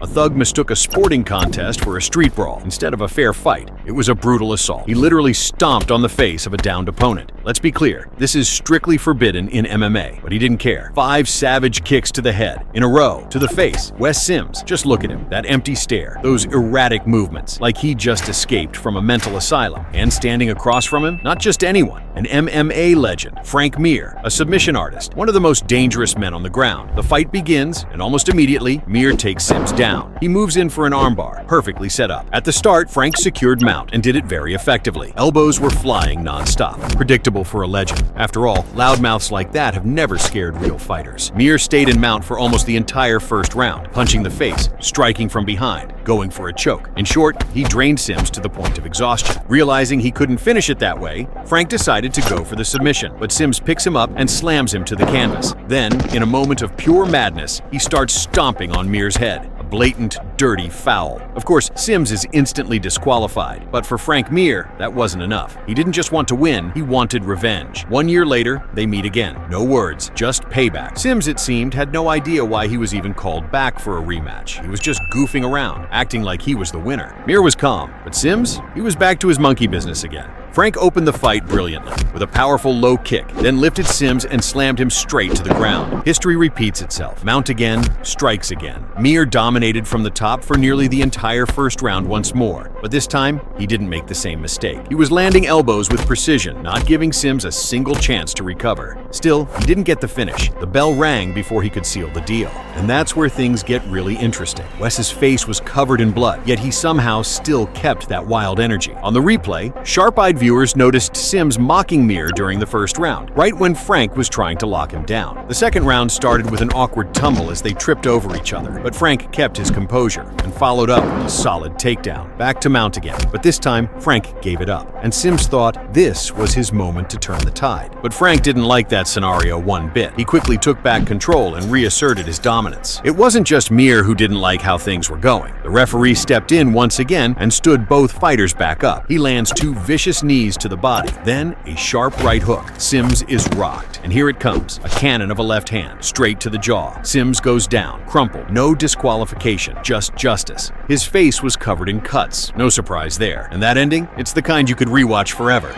A thug mistook a sporting contest for a street brawl instead of a fair fight. It was a brutal assault. He literally stomped on the face of a downed opponent. Let's be clear, this is strictly forbidden in MMA, but he didn't care. 5 savage kicks to the head, in a row, to the face. Wes Sims, just look at him, that empty stare, those erratic movements, like he just escaped from a mental asylum. And standing across from him, not just anyone, an MMA legend, Frank Mir, a submission artist, one of the most dangerous men on the ground. The fight begins, and almost immediately, Mir takes Sims down. He moves in for an armbar, perfectly set up. At the start, Frank secured mount and did it very effectively. Elbows were flying non-stop, predictable for a legend. After all, loudmouths like that have never scared real fighters. Mir stayed in mount for almost the entire first round, punching the face, striking from behind, going for a choke. In short, he drained Sims to the point of exhaustion. Realizing he couldn't finish it that way, Frank decided to go for the submission, but Sims picks him up and slams him to the canvas. Then, in a moment of pure madness, he starts stomping on Mir's head. A blatant, dirty foul. Of course, Sims is instantly disqualified, but for Frank Mir, that wasn't enough. He didn't just want to win, he wanted revenge. 1 year later, they meet again. No words, just payback. Sims, it seemed, had no idea why he was even called back for a rematch. He was just goofing around, acting like he was the winner. Mir was calm, but Sims, he was back to his monkey business again. Frank opened the fight brilliantly, with a powerful low kick, then lifted Sims and slammed him straight to the ground. History repeats itself. Mount again, strikes again. Mir dominated from the top for nearly the entire first round once more, but this time, he didn't make the same mistake. He was landing elbows with precision, not giving Sims a single chance to recover. Still, he didn't get the finish. The bell rang before he could seal the deal. And that's where things get really interesting. Wes's face was covered in blood, yet he somehow still kept that wild energy. On the replay, sharp-eyed viewers noticed Sims mocking Mir during the first round, right when Frank was trying to lock him down. The second round started with an awkward tumble as they tripped over each other, but Frank kept his composure and followed up with a solid takedown. Back to mount again, but this time Frank gave it up, and Sims thought this was his moment to turn the tide. But Frank didn't like that scenario one bit. He quickly took back control and reasserted his dominance. It wasn't just Mir who didn't like how things were going. The referee stepped in once again and stood both fighters back up. He lands 2 vicious knees to the body, then a sharp right hook. Sims is rocked, and here it comes, a cannon of a left hand, straight to the jaw. Sims goes down, crumpled. No disqualification, just justice. His face was covered in cuts, no surprise there. And that ending? It's the kind you could rewatch forever.